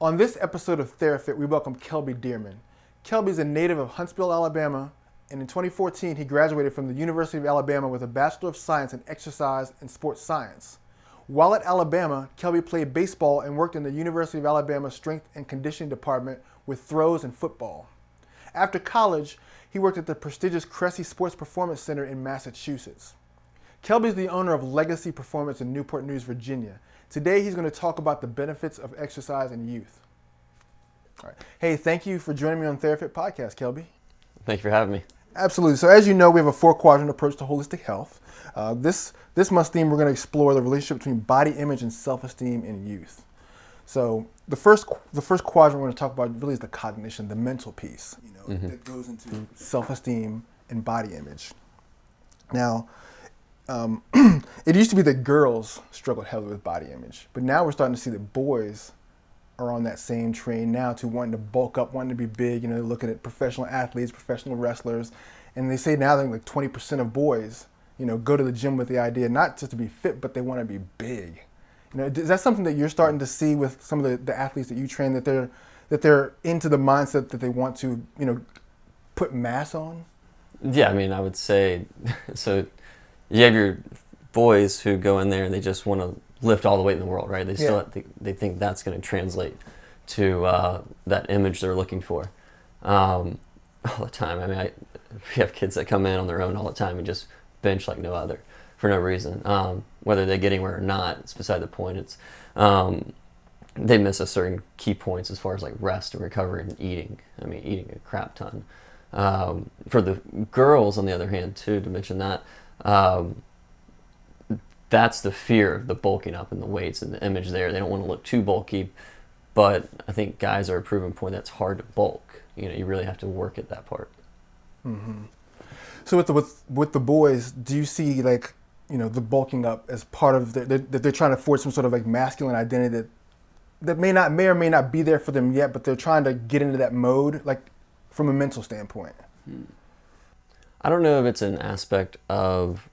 On this episode of TheraFit, we welcome Kelby Deerman. Kelby is a native of Huntsville, Alabama, and in 2014, he graduated from the University of Alabama with a Bachelor of Science in Exercise and Sports Science. While at Alabama, Kelby played baseball and worked in the University of Alabama Strength and Conditioning Department with throws and football. After college, he worked at the prestigious Cressy Sports Performance Center in Massachusetts. Kelby is the owner of Legacy Performance in Newport News, Virginia. Today, he's going to talk about the benefits of exercise in youth. All right. Hey, thank you for joining me on TheraFit Podcast, Kelby. Thank you for having me. Absolutely. So as you know, we have a 4-quadrant approach to holistic health. This month's theme, we're going to explore the relationship between body image and self-esteem in youth. So the first quadrant we're going to talk about really is the cognition, the mental piece, that goes into self-esteem and body image. Now, it used to be that girls struggled heavily with body image, but now we're starting to see that boys are on that same train now to wanting to bulk up, wanting to be big. They're looking at professional athletes, professional wrestlers, and they say now that like 20% of boys, go to the gym with the idea not just to be fit, but they want to be big. Is that something that you're starting to see with some of the athletes that you train, that they're into the mindset that they want to, put mass on? Yeah, I would say so. You have your boys who go in there and they just want to lift all the weight in the world, right? They think that's going to translate to that image they're looking for all the time. We have kids that come in on their own all the time and just bench like no other for no reason. Whether they get anywhere or not, it's beside the point. It's they miss a certain key points as far as like rest and recovery and eating. Eating a crap ton. For the girls, on the other hand, too, to mention that. That's the fear of the bulking up and the weights and the image there. They don't want to look too bulky, but I think guys are a proven point that's hard to bulk. You really have to work at that part. Mm-hmm. So with the boys, do you see the bulking up as part of that they're trying to force some sort of like masculine identity that may or may not be there for them yet, but they're trying to get into that mode, like from a mental standpoint? I don't know if it's an aspect of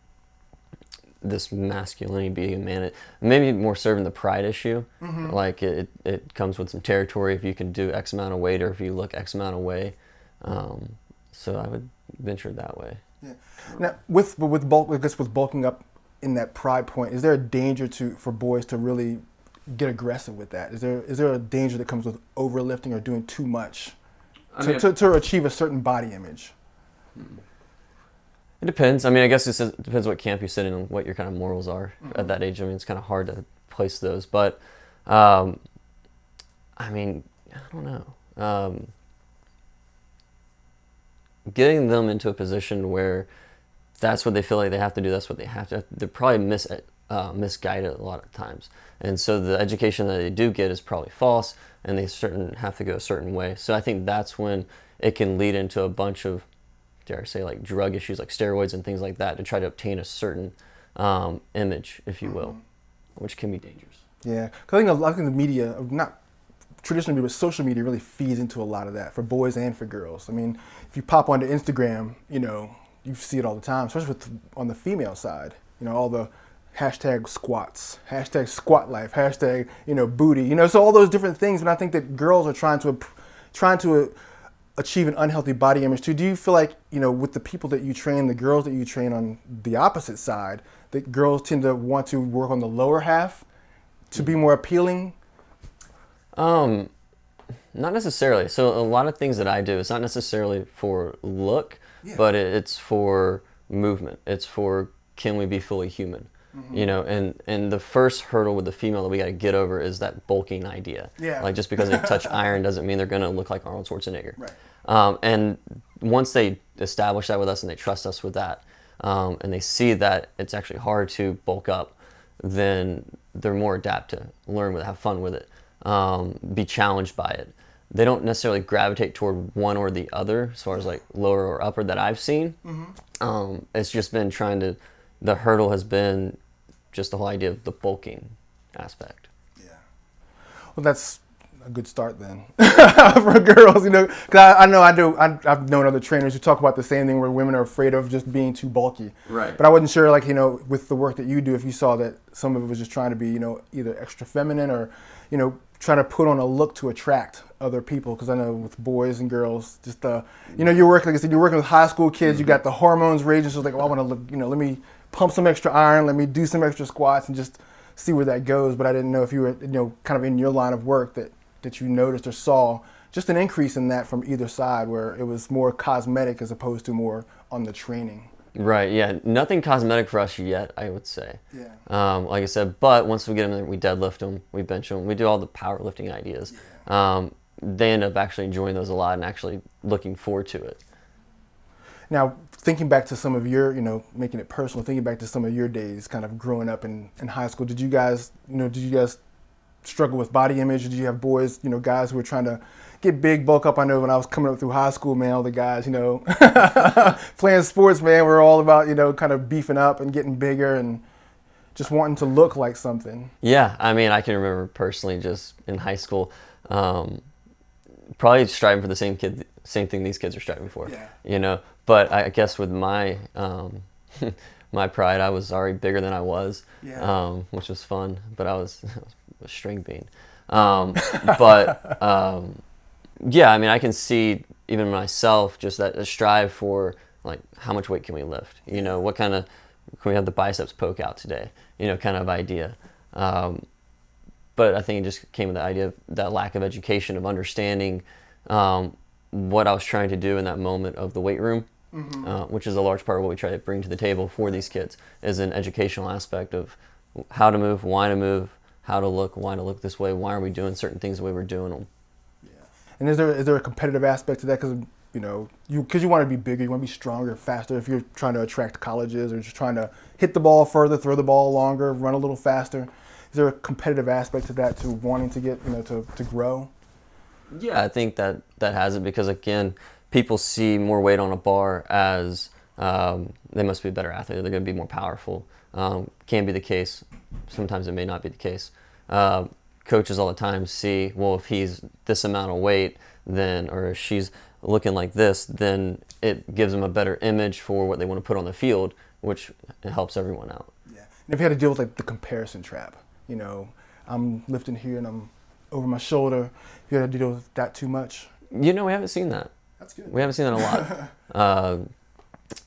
this masculinity being a man. Maybe more serving the pride issue. Mm-hmm. Like it comes with some territory if you can do X amount of weight or if you look X amount of way. So I would venture that way. Yeah. Now with bulking up in that pride point, is there a danger for boys to really get aggressive with that? Is there a danger that comes with overlifting or doing too much to achieve a certain body image? It depends. I guess it depends what camp you sit in and what your kind of morals are at that age. It's kind of hard to place those. But, I don't know. Getting them into a position where that's what they feel like they have to do, that's what they have to. They're probably misguided a lot of times. And so the education that they do get is probably false, and they have to go a certain way. So I think that's when it can lead into a bunch of, dare I say, like drug issues like steroids and things like that to try to obtain a certain image, if you will, which can be dangerous. Yeah, because I think the media, not traditionally, but social media really feeds into a lot of that for boys and for girls. If you pop onto Instagram, you see it all the time, especially on the female side. All the hashtag squats, hashtag squat life, hashtag, booty, so all those different things. And I think that girls are trying to achieve an unhealthy body image too. Do you feel like, with the people that you train, the girls that you train on the opposite side, that girls tend to want to work on the lower half to be more appealing? Not necessarily. So a lot of things that I do, it's not necessarily for look, but it's for movement. It's for, can we be fully human? Mm-hmm. And the first hurdle with the female that we got to get over is that bulking idea. Yeah. Like just because they touch iron doesn't mean they're going to look like Arnold Schwarzenegger. Right. And once they establish that with us and they trust us with that, and they see that it's actually hard to bulk up, then they're more adapt to learn with it, have fun with it, be challenged by it. They don't necessarily gravitate toward one or the other as far as like lower or upper that I've seen. Mm-hmm. It's just been the hurdle has been just the whole idea of the bulking aspect. Yeah. Well, that's a good start then for girls, because I know I've known other trainers who talk about the same thing where women are afraid of just being too bulky. Right. But I wasn't sure, with the work that you do, if you saw that some of it was just trying to be, either extra feminine or, trying to put on a look to attract other people. Because I know with boys and girls, just you're working, like I said, you're working with high school kids. You got the hormones raging, so it's like, well, I want to look, let me pump some extra iron, let me do some extra squats, and just see where that goes. But I didn't know if you were, kind of in your line of work that you noticed or saw just an increase in that from either side, where it was more cosmetic as opposed to more on the training. Right, yeah. Nothing cosmetic for us yet, I would say. Yeah. Like I said, but once we get them there, we deadlift them, we bench them, we do all the powerlifting ideas. Yeah. They end up actually enjoying those a lot and actually looking forward to it. Now, thinking back to some of your, making it personal, thinking back to some of your days kind of growing up in high school, did you guys struggle with body image? Did you have boys, guys who were trying to get big, bulk up? I know when I was coming up through high school, man, all the guys, playing sports, man, we're all about, kind of beefing up and getting bigger and just wanting to look like something. Yeah, I mean, I can remember personally just in high school, probably striving for the same thing these kids are striving for. Yeah. But I guess with my my pride, I was already bigger than I was, Yeah. Which was fun. But I was a string bean. Yeah, I mean, I can see even myself just that strive for like how much weight can we lift? What kind of can we have the biceps poke out today? Kind of idea. But I think it just came with the idea of that lack of education, of understanding what I was trying to do in that moment of the weight room, which is a large part of what we try to bring to the table for these kids, is an educational aspect of how to move, how to look, why to look this way, why are we doing certain things the way we're doing them. Yeah. And is there a competitive aspect to that? Because you want to be bigger, you want to be stronger, faster. If you're trying to attract colleges or just trying to hit the ball further, throw the ball longer, run a little faster, is there a competitive aspect to that, to wanting to get, to grow? Yeah, I think that has it, because again, people see more weight on a bar as they must be a better athlete, they're going to be more powerful. Can be the case. Sometimes it may not be the case. Coaches all the time see, well, if he's this amount of weight, then, or if she's looking like this, then it gives them a better image for what they want to put on the field, which helps everyone out. Yeah. And if you had to deal with like the comparison trap, I'm lifting here and I'm over my shoulder, if you had to deal with that too much? We haven't seen that. That's good. We haven't seen that a lot.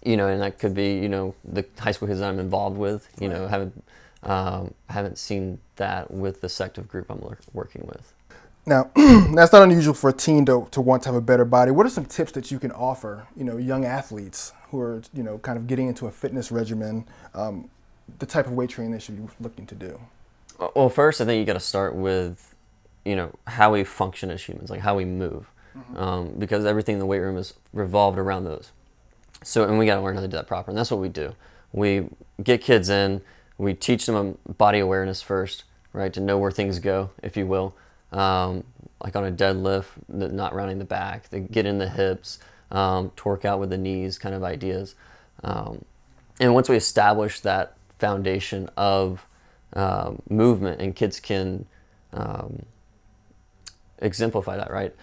And that could be, the high school kids that I'm involved with, Right. haven't seen that with the sective group I'm working with. Now, that's not unusual for a teen to want to have a better body. What are some tips that you can offer, young athletes who are, kind of getting into a fitness regimen, the type of weight training they should be looking to do? Well, first, I think you got to start with, how we function as humans, like how we move, because everything in the weight room is revolved around those. So, and we got to learn how to do that proper, and that's what we do. We get kids in, we teach them body awareness first, right, to know where things go, if you will. Like on a deadlift, not rounding the back, they get in the hips, torque out with the knees, kind of ideas. And once we establish that foundation of movement, and kids can exemplify that, right?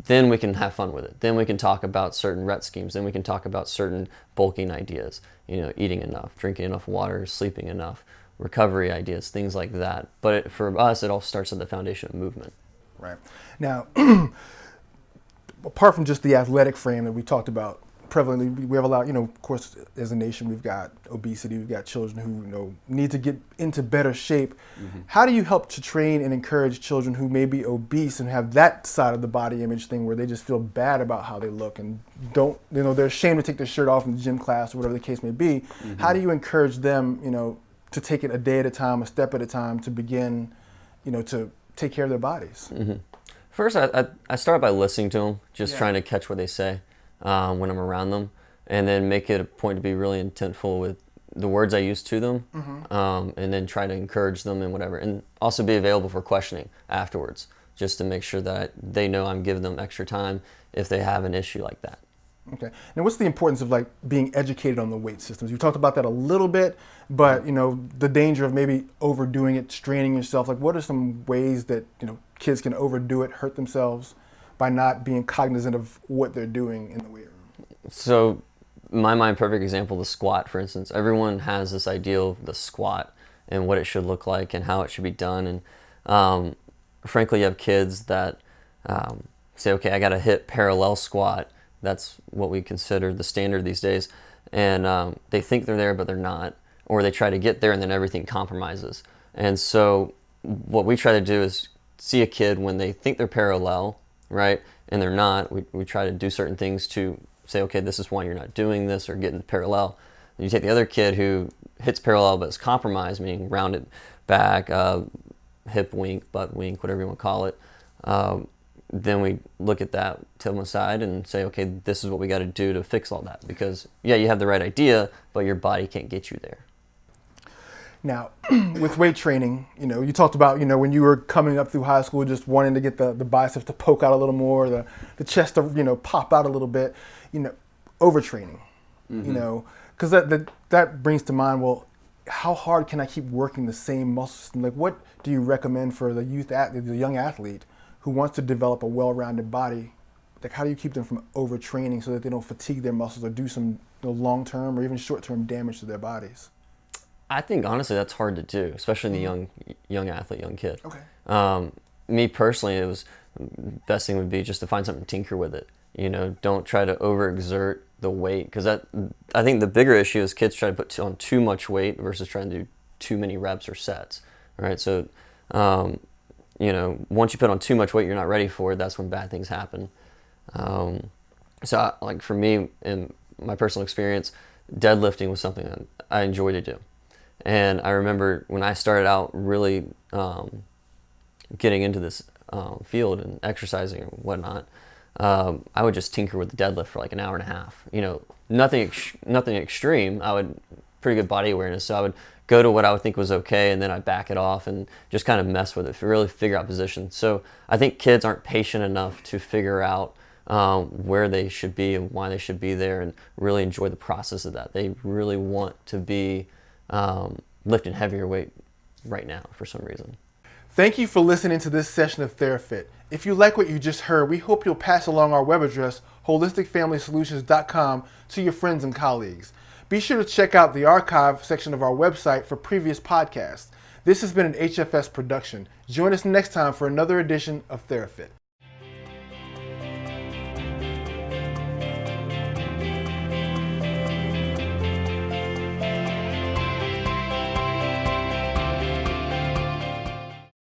Then we can have fun with it. Then we can talk about certain rep schemes. Then we can talk about certain bulking ideas, eating enough, drinking enough water, sleeping enough, recovery ideas, things like that. But for us, it all starts at the foundation of movement. Right. Now, apart from just the athletic frame that we talked about prevalently, we have a lot, of course, as a nation, we've got obesity, we've got children who, need to get into better shape. Mm-hmm. How do you help to train and encourage children who may be obese and have that side of the body image thing where they just feel bad about how they look and don't, they're ashamed to take their shirt off in the gym class or whatever the case may be? Mm-hmm. How do you encourage them, to take it a day at a time, a step at a time, to begin, to take care of their bodies? Mm-hmm. First, I start by listening to them, just trying to catch what they say when I'm around them, and then make it a point to be really intentful with the words I use to them, and then try to encourage them and whatever, and also be available for questioning afterwards, just to make sure that they know I'm giving them extra time if they have an issue like that. Okay. Now, what's the importance of being educated on the weight systems? You talked about that a little bit, but the danger of maybe overdoing it, straining yourself. What are some ways that kids can overdo it, hurt themselves by not being cognizant of what they're doing in the weight room? So, in my mind, perfect example, the squat, for instance. Everyone has this ideal of the squat and what it should look like and how it should be done. And frankly, you have kids that say, okay, I got to hit parallel squat. That's what we consider the standard these days. And they think they're there, but they're not. Or they try to get there and then everything compromises. And so what we try to do is see a kid when they think they're parallel, right? And they're not. We try to do certain things to say, okay, this is why you're not doing this or getting parallel. And you take the other kid who hits parallel but is compromised, meaning rounded back, hip wink, butt wink, whatever you want to call it. Then we look at that, tell them aside and say, okay, this is what we got to do to fix all that. Because, yeah, you have the right idea, but your body can't get you there. Now, with weight training, you talked about, when you were coming up through high school, just wanting to get the biceps to poke out a little more, the chest to, pop out a little bit, overtraining, because that brings to mind, well, how hard can I keep working the same muscle system? Like, what do you recommend for the young athlete who wants to develop a well-rounded body? Like, how do you keep them from overtraining so that they don't fatigue their muscles or do some long-term or even short-term damage to their bodies? I think honestly that's hard to do, especially in the young athlete, young kid. Okay. Me personally, it was best thing would be just to find something to tinker with it. Don't try to overexert the weight, because I think the bigger issue is kids try to put on too much weight versus trying to do too many reps or sets. Right. So, once you put on too much weight, you're not ready for it. That's when bad things happen. Like for me, in my personal experience, deadlifting was something that I enjoy to do. And I remember when I started out really getting into this field and exercising and whatnot, I would just tinker with the deadlift for like an hour and a half. Nothing extreme. I would pretty good body awareness, so I would go to what I would think was okay, and then I'd back it off and just kind of mess with it, really figure out position. So I think kids aren't patient enough to figure out where they should be and why they should be there, and really enjoy the process of that. They really want to be lifting heavier weight right now for some reason. Thank you for listening to this session of TheraFit. If you like what you just heard, we hope you'll pass along our web address, holisticfamilysolutions.com, to your friends and colleagues. Be sure to check out the archive section of our website for previous podcasts. This has been an HFS production. Join us next time for another edition of TheraFit.